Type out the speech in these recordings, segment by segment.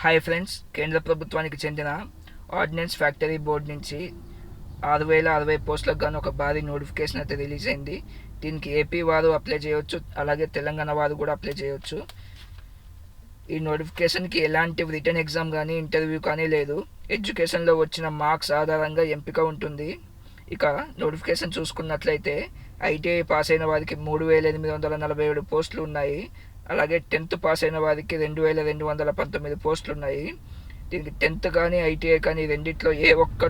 Hi friends, కేంద్ర ప్రభుత్వానికి చెందిన ఆర్డినెన్స్ ఫ్యాక్టరీ బోర్డు నుంచి 6060 పోస్టులకు గాను ఒక భారీ నోటిఫికేషన్ అయితే రిలీజ్ అయింది. దీనికి ఏపీ వారు అప్లై చేయవచ్చు, అలాగే తెలంగాణ వారు కూడా అప్లై చేయవచ్చు. ఈ నోటిఫికేషన్కి ఎలాంటి రిటర్న్ ఎగ్జామ్ కానీ ఇంటర్వ్యూ కానీ లేదు. ఎడ్యుకేషన్లో వచ్చిన మార్క్స్ ఆధారంగా ఎంపిక ఉంటుంది. ఇక నోటిఫికేషన్ చూసుకున్నట్లయితే ఐటీఐ పాస్ అయిన వారికి 3847 పోస్టులు ఉన్నాయి. అలాగే 10th పాస్ అయిన వారికి 2219 పోస్టులు ఉన్నాయి. దీనికి 10th కానీ ఐటీఐ కానీ రెండిట్లో ఏ ఒక్క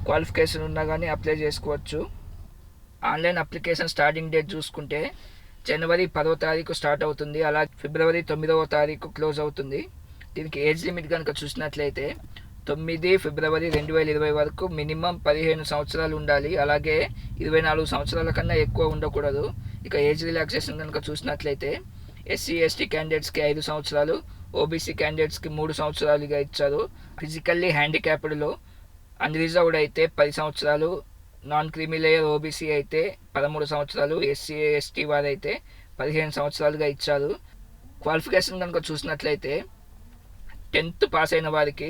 క్వాలిఫికేషన్ ఉన్నా కానీ అప్లై చేసుకోవచ్చు. ఆన్లైన్ అప్లికేషన్ స్టార్టింగ్ డేట్ చూసుకుంటే జనవరి 10వ తారీఖు స్టార్ట్ అవుతుంది, అలాగే ఫిబ్రవరి 9వ తారీఖు క్లోజ్ అవుతుంది. దీనికి ఏజ్ లిమిట్ కనుక చూసినట్లయితే 9 ఫిబ్రవరి 2020 వరకు మినిమం 15 సంవత్సరాలు ఉండాలి, అలాగే 24 సంవత్సరాల కన్నా ఎక్కువ ఉండకూడదు. ఇక ఏజ్ రిలాక్సేషన్ కనుక చూసినట్లయితే ఎస్సీ ఎస్టీ క్యాండిడేట్స్కి 5 సంవత్సరాలు, ఓబీసీ క్యాండిడేట్స్కి 3 సంవత్సరాలుగా ఇచ్చారు. ఫిజికల్లీ హ్యాండిక్యాప్డ్లో అన్రిజర్వ్డ్ అయితే 10 సంవత్సరాలు, నాన్ క్రీమీ లేయర్ ఓబీసీ అయితే 13 సంవత్సరాలు, ఎస్సీ ఎస్టీ వారైతే 15 సంవత్సరాలుగా ఇచ్చారు. క్వాలిఫికేషన్ కనుక చూసినట్లయితే 10th పాస్ అయిన వారికి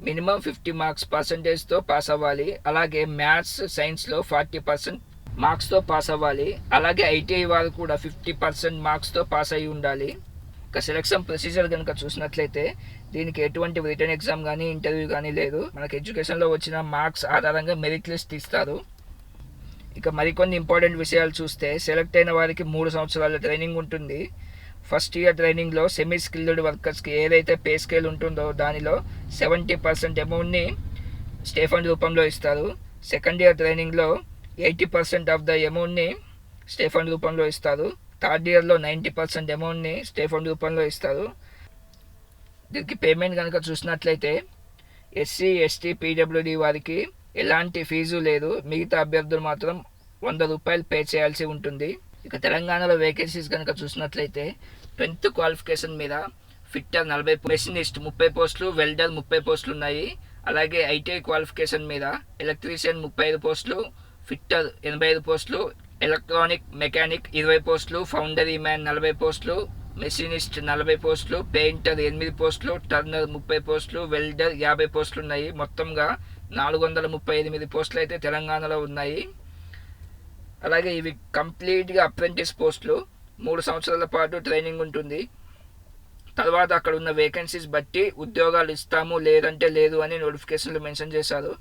మినిమం 50 మార్క్స్ పర్సంటేజ్తో పాస్ అవ్వాలి, అలాగే మ్యాథ్స్ సైన్స్లో 40% మార్క్స్తో పాస్ అవ్వాలి, అలాగే ఐటీఐ వారు కూడా 50% మార్క్స్తో పాస్ అయి ఉండాలి. ఇక సెలక్షన్ ప్రొసీజర్ కనుక చూసినట్లయితే దీనికి ఎటువంటి రిటర్న్ ఎగ్జామ్ కానీ ఇంటర్వ్యూ కానీ లేదు. మనకి ఎడ్యుకేషన్లో వచ్చిన మార్క్స్ ఆధారంగా మెరిట్ లిస్ట్ ఇస్తారు. ఇక మరికొన్ని ఇంపార్టెంట్ విషయాలు చూస్తే సెలెక్ట్ అయిన వారికి 3 సంవత్సరాల ట్రైనింగ్ ఉంటుంది. ఫస్ట్ ఇయర్ ట్రైనింగ్లో సెమీ స్కిల్డ్ వర్కర్స్కి ఏదైతే పే స్కేల్ ఉంటుందో దానిలో 70% అమౌంట్ని స్టేఫండ్ రూపంలో ఇస్తారు. సెకండ్ ఇయర్ ట్రైనింగ్లో 80% ఆఫ్ ద అమౌంట్ని స్టేఫండ్ రూపంలో ఇస్తారు. థర్డ్ ఇయర్లో 90% అమౌంట్ని స్టేఫండ్ రూపంలో ఇస్తారు. దీనికి పేమెంట్ కనుక చూసినట్లయితే ఎస్సీ ఎస్టీ పీడబ్ల్యూడీ వారికి ఎలాంటి ఫీజు లేదు, మిగతా అభ్యర్థులు మాత్రం ₹100 పే చేయాల్సి ఉంటుంది. ఇక తెలంగాణలో వేకెన్సీస్ కనుక చూసినట్లయితే 10th క్వాలిఫికేషన్ మీద ఫిట్టర్ 40, మెషినిస్ట్ 30 పోస్టులు, వెల్డర్ 30 పోస్టులు ఉన్నాయి. అలాగే ఐటీఐ క్వాలిఫికేషన్ మీద ఎలక్ట్రీషియన్ 35 పోస్టులు, ఫిట్టర్ 85 పోస్టులు, ఎలక్ట్రానిక్ మెకానిక్ 20 పోస్టులు, ఫౌండరీ మ్యాన్ 40 పోస్టులు, మెషినిస్ట్ 40 పోస్టులు, పెయింటర్ 8 పోస్టులు, టర్నర్ 30 పోస్టులు, వెల్డర్ 50 పోస్టులు ఉన్నాయి. మొత్తంగా 438 పోస్టులు అయితే తెలంగాణలో ఉన్నాయి. అలాగే ఇవి కంప్లీట్గా అప్రెంటిస్ పోస్టులు, 3 సంవత్సరాల పాటు ట్రైనింగ్ ఉంటుంది. తర్వాత అక్కడ ఉన్న వేకెన్సీస్ బట్టి ఉద్యోగాలు ఇస్తాము లేదంటే లేదు అని నోటిఫికేషన్లో మెన్షన్ చేశారు.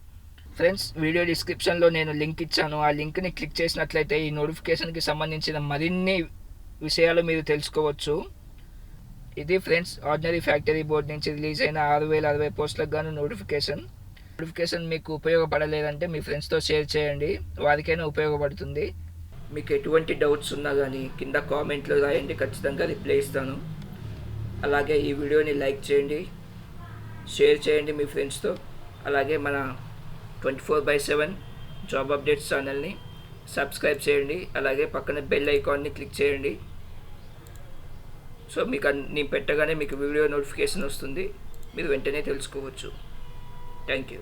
ఫ్రెండ్స్, వీడియో డిస్క్రిప్షన్లో నేను లింక్ ఇచ్చాను. ఆ లింక్ని క్లిక్ చేసినట్లయితే ఈ నోటిఫికేషన్కి సంబంధించిన మరిన్ని విషయాలు మీరు తెలుసుకోవచ్చు. ఇది ఫ్రెండ్స్, ఆర్డినరీ ఫ్యాక్టరీ బోర్డు నుంచి రిలీజ్ అయిన 6060 పోస్టులకు గాను నోటిఫికేషన్ మీకు ఉపయోగపడలేదంటే మీ ఫ్రెండ్స్తో షేర్ చేయండి, వారికైనా ఉపయోగపడుతుంది. మీకు ఎటువంటి డౌట్స్ ఉన్నా కానీ కింద కామెంట్లో రాయండి, ఖచ్చితంగా రిప్లై ఇస్తాను. అలాగే ఈ వీడియోని లైక్ చేయండి, షేర్ చేయండి మీ ఫ్రెండ్స్తో. అలాగే మన 24/7 జాబ్ అప్డేట్స్ ఛానల్ని సబ్స్క్రైబ్ చేయండి, అలాగే పక్కన బెల్ ఐకాన్ని క్లిక్ చేయండి. సో మీకు నేను పెట్టగానే మీకు వీడియో నోటిఫికేషన్ వస్తుంది, మీరు వెంటనే తెలుసుకోవచ్చు. Thank you.